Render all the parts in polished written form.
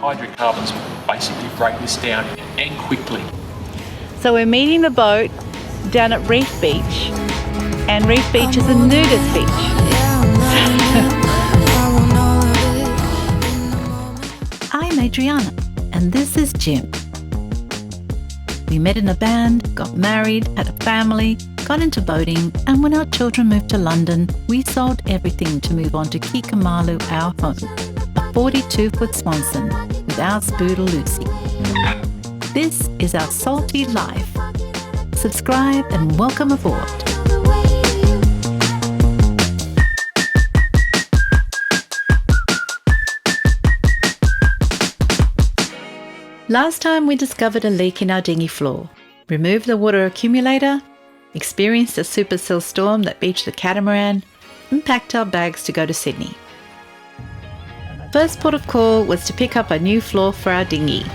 hydrocarbons basically break this down and quickly. So we're meeting the boat down at Reef Beach, and Reef Beach is a nudist beach. I'm Adriana, and this is Jim. We met in a band, got married, had a family, got into boating, and when our children moved to London, we sold everything to move on to Kikamalu, our home, a 42-foot Swanson with our spoodle Lucy. This is our salty life. Subscribe and welcome aboard. Last time we discovered a leak in our dinghy floor, removed the water accumulator, experienced a supercell storm that beached the catamaran, and packed our bags to go to Sydney. First port of call was to pick up a new floor for our dinghy.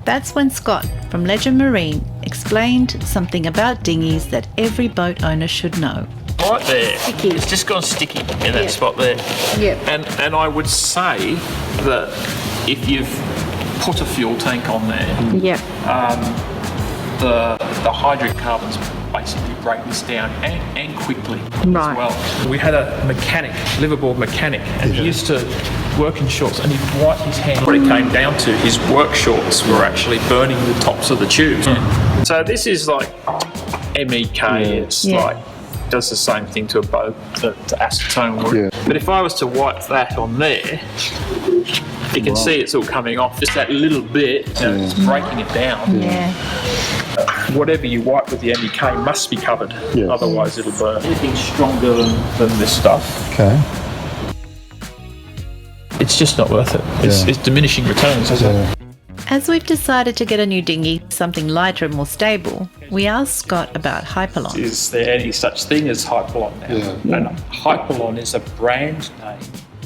That's when Scott from Legend Marine explained something about dinghies that every boat owner should know. Right there, Sticky. it's just gone sticky in that spot there. Yeah. And I would say that if you've put a fuel tank on there, Yeah. the hydrocarbons basically break this down and quickly Right. as well. We had a mechanic, liveaboard mechanic, and he used to work in shorts, and he'd wipe his hand. What it came down to, his work shorts were actually burning the tops of the tubes. So this is like MEK, it's like does the same thing to a boat, to acetone work. But if I was to wipe that on there, you can see it's all coming off, just that little bit, it's breaking it down. Yeah. Whatever you wipe with the MEK must be covered, otherwise it'll burn. Anything stronger than this stuff, it's just not worth it. It's diminishing returns, isn't it? As we've decided to get a new dinghy, something lighter and more stable, we asked Scott about Hypalon. Is there any such thing as Hypalon now? And Hypalon is a brand name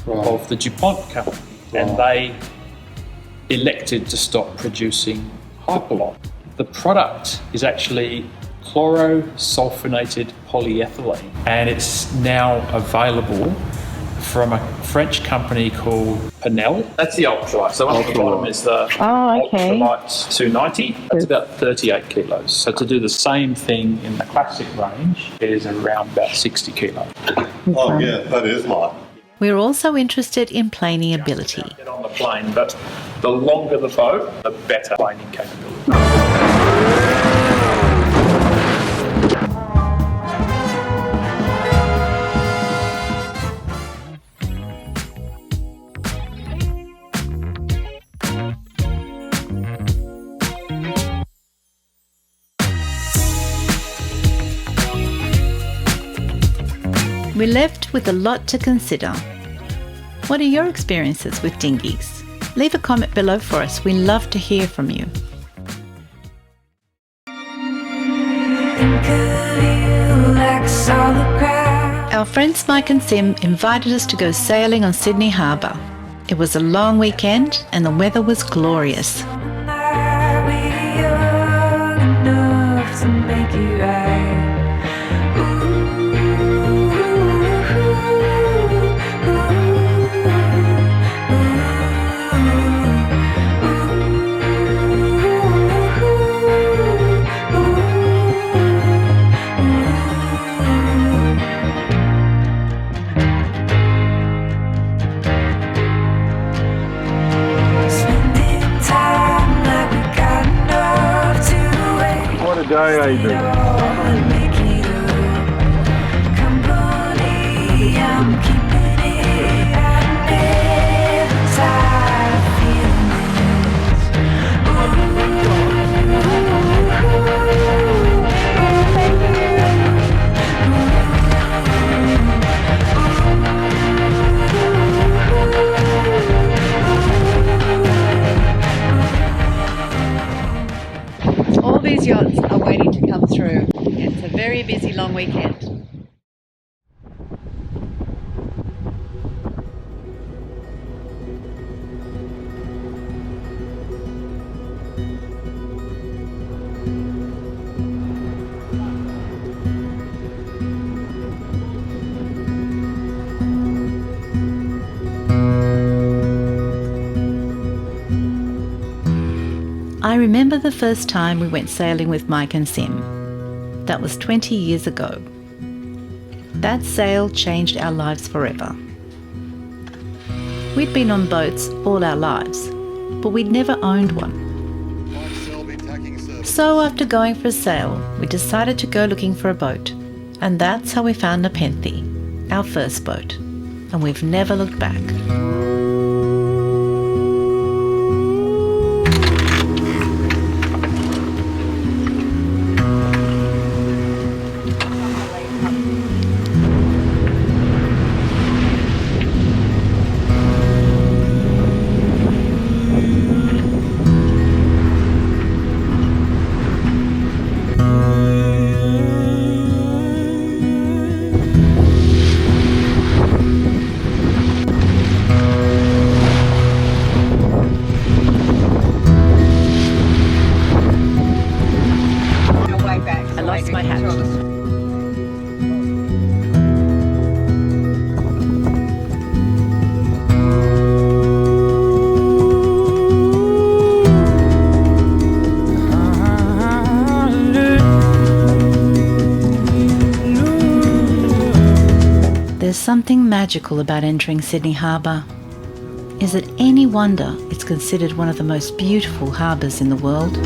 of the DuPont company, and they elected to stop producing Hypalon. The product is actually chlorosulfonated polyethylene, and it's now available from a French company called Penel. That's the ultralight. So on the bottom is the ultralight 290. That's about 38 kilos. So to do the same thing in the classic range, it is around about 60 kilos. Oh yeah, that is light. We're also interested in planing ability. Get on the plane, but the longer the boat, the better planing capability. We're left with a lot to consider. What are your experiences with dinghies? Leave a comment below for us. We love to hear from you. Our friends Mike and Sim invited us to go sailing on Sydney Harbour. It was a long weekend and the weather was glorious. Day, Adrian. All these yachts are waiting to come through. I remember the first time we went sailing with Mike and Sim. That was 20 years ago. That sail changed our lives forever. We'd been on boats all our lives, but we'd never owned one. So after going for a sail, we decided to go looking for a boat. And that's how we found Nepenthe, our first boat. And we've never looked back. There's something magical about entering Sydney Harbour. Is it any wonder it's considered one of the most beautiful harbours in the world?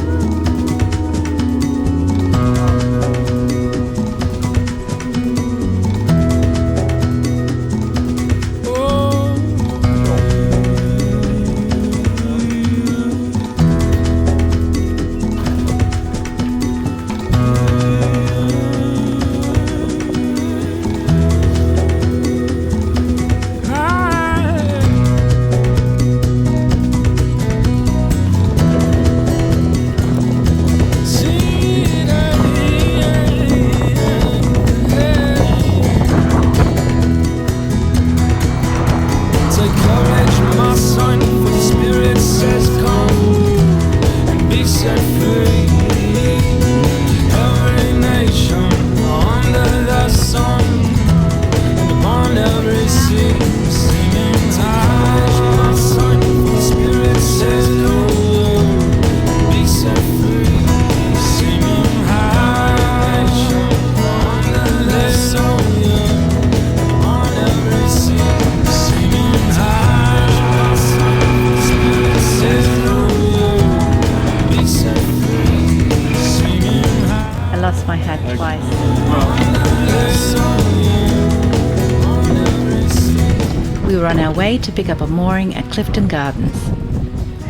We were on our way to pick up a mooring at Clifton Gardens,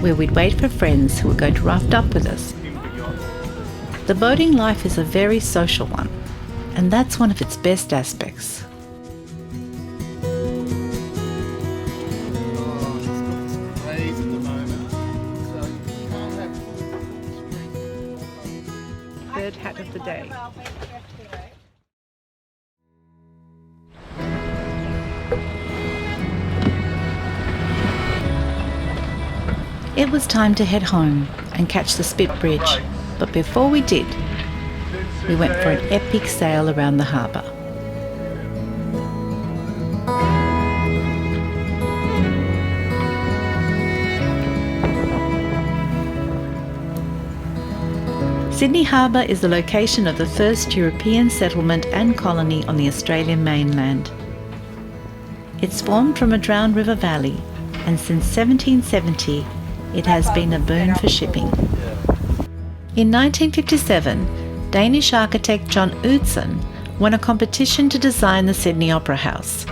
where we'd wait for friends who would go to raft up with us. The boating life is a very social one, and that's one of its best aspects. Third hat of the day. It was time to head home and catch the Spit Bridge, but before we did, we went for an epic sail around the harbour. Sydney Harbour is the location of the first European settlement and colony on the Australian mainland. It's formed from a drowned river valley, and since 1770, it has been a boon for shipping. In 1957, Danish architect John Utzon won a competition to design the Sydney Opera House.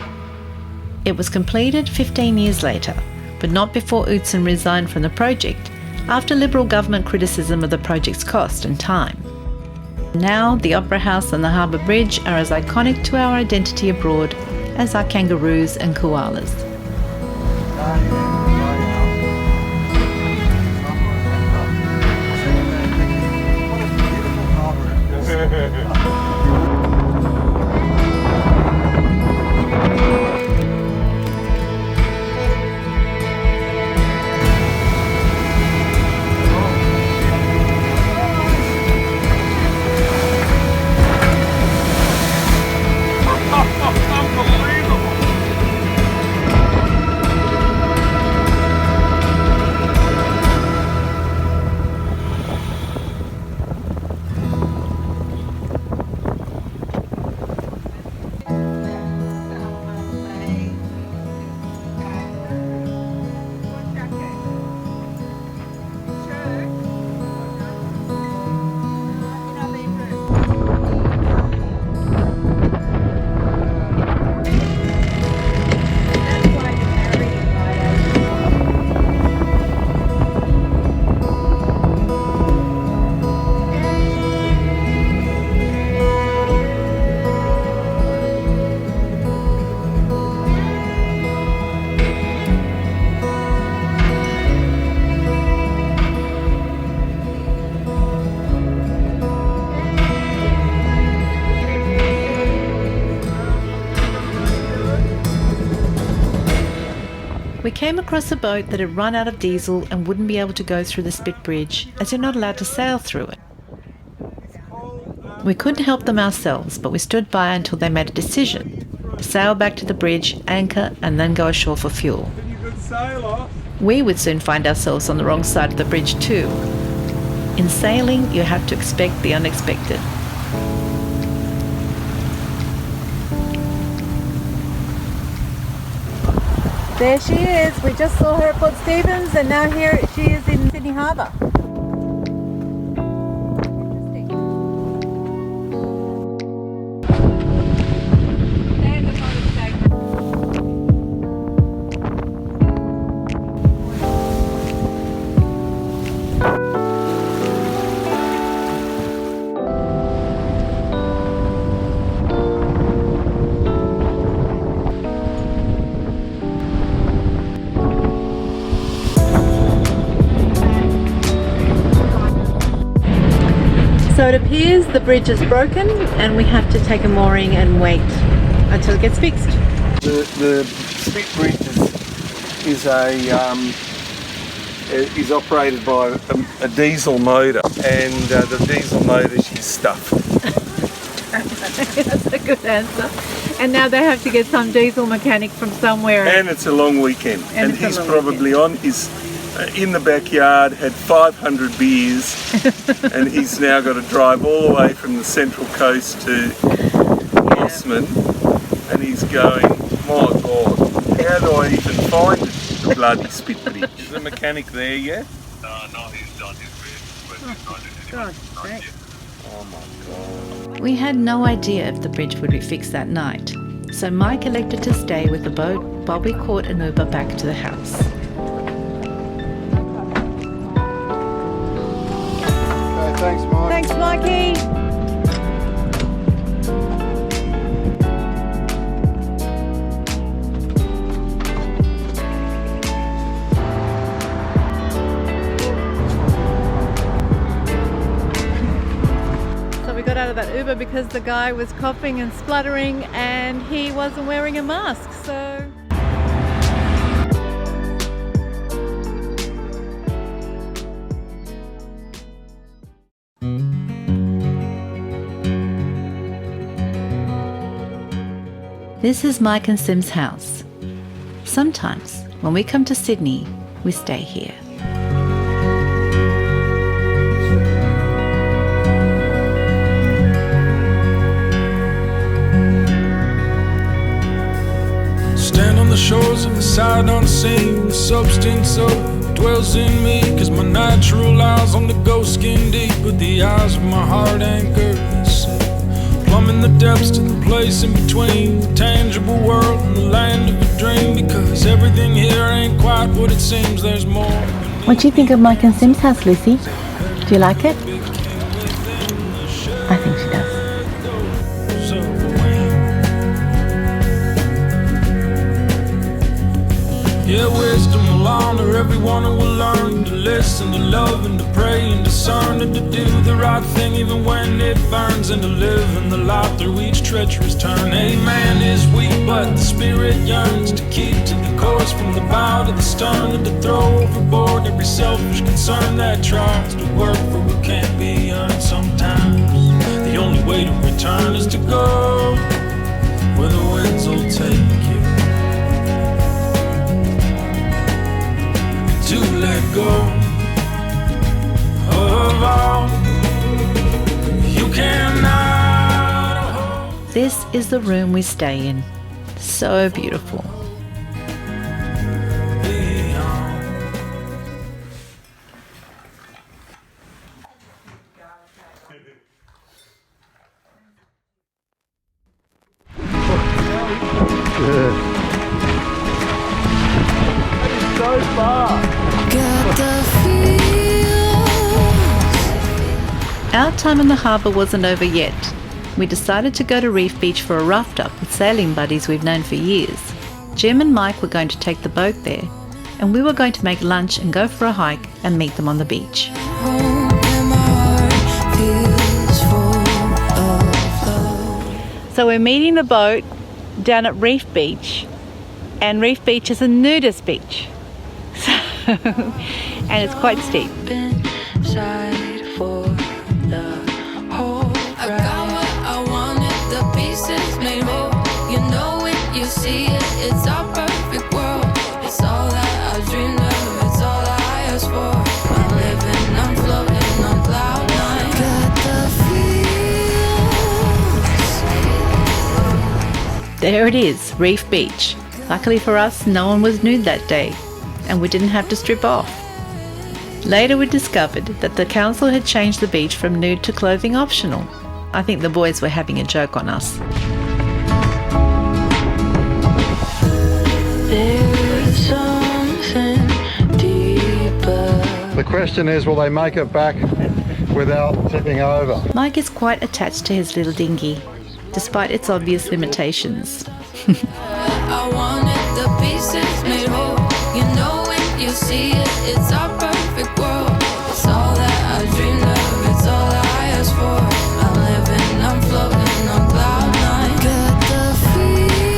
It was completed 15 years later, but not before Utzon resigned from the project after Liberal government criticism of the project's cost and time. Now, the Opera House and the Harbour Bridge are as iconic to our identity abroad as our kangaroos and koalas. We came across a boat that had run out of diesel and wouldn't be able to go through the spit bridge, as you're not allowed to sail through it. We couldn't help them ourselves, but we stood by until they made a decision: sail back to the bridge, anchor, and then go ashore for fuel. We would soon find ourselves on the wrong side of the bridge too. In sailing, you have to expect the unexpected. There she is. We just saw her at Port Stephens and now here she is in Sydney Harbour. So it appears the bridge is broken and we have to take a mooring and wait until it gets fixed. The spit bridge is operated by a diesel motor, and the diesel motor, she's stuffed. That's a good answer. And now they have to get some diesel mechanic from somewhere. And it's a long weekend. And it's a he's long probably on his in the backyard, had 500 beers, and he's now got to drive all the way from the Central Coast to Osman, and he's going, my God, how do I even find the bloody spit bridge? Is the mechanic there yet? No, he's done his bit. God, great. Oh my God. We had no idea if the bridge would be fixed that night, so Mike elected to stay with the boat while we caught an Uber back to the house. Thanks, Mike. Thanks, Mikey. So we got out of that Uber because the guy was coughing and spluttering and he wasn't wearing a mask, so... This is Mike and Sim's house. Sometimes, when we come to Sydney, we stay here. Stand on the shores of the side unseen, the substance of dwells in me, 'cause my natural eyes on the ghost skin deep, but the eyes of my heart anchor the sea. Plumbing the depths to the place in between, the tangible world and the land of a dream, because everything here ain't quite what it seems, there's more. What do you think of Mike and Sim's house, Lucy? Do you like it? I think she does. Yeah, wisdom will honor everyone who will learn to listen, to love and to pray and discern, and to do the right thing even when it burns, and to live in the light through each treacherous turn. A man is weak, but the spirit yearns to keep to the course from the bow to the stern, and to throw overboard every selfish concern that tries to work for what can't be earned. Sometimes the only way to return is to go where the winds will take you. To let go of all you cannot hold. This is the room we stay in. So beautiful. So far. Our time in the harbour wasn't over yet. We decided to go to Reef Beach for a raft up with sailing buddies we've known for years. Jim and Mike were going to take the boat there, and we were going to make lunch and go for a hike and meet them on the beach. So we're meeting the boat down at Reef Beach, And Reef Beach is a nudist beach. So, and it's quite steep. See it, it's our perfect world. It's all that I dreamed of, it's all I asked for. I'm living, I'm floating on cloud nine. Got the feels. There it is, Reef Beach. Luckily for us, no one was nude that day, and we didn't have to strip off. Later we discovered that the council had changed the beach from nude to clothing optional. I think the boys were having a joke on us. The question is, will they make it back without tipping over? Mike is quite attached to his little dinghy, despite its obvious limitations. I wanted the pieces made whole. You know when you see it, it's our perfect world. It's all that I dreamed of, it's all I asked for. I'm living, I'm floating on cloud nine. Got the feels.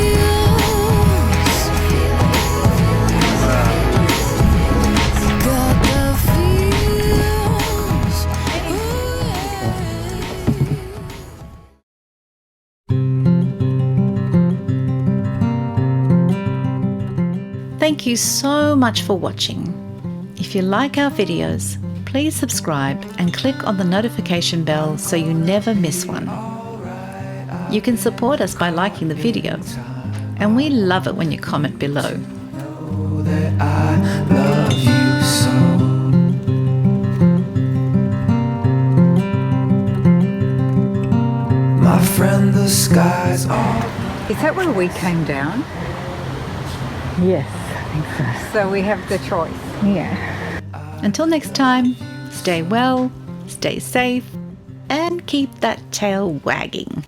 Got the feels. Thank you so much for watching. If you like our videos, please subscribe and click on the notification bell so you never miss one. You can support us by liking the video, and we love it when you comment below. My friend, the skies are. Is that where we came down? Yes, I think so. So we have the choice. Yeah. Until next time, stay well, stay safe, and keep that tail wagging.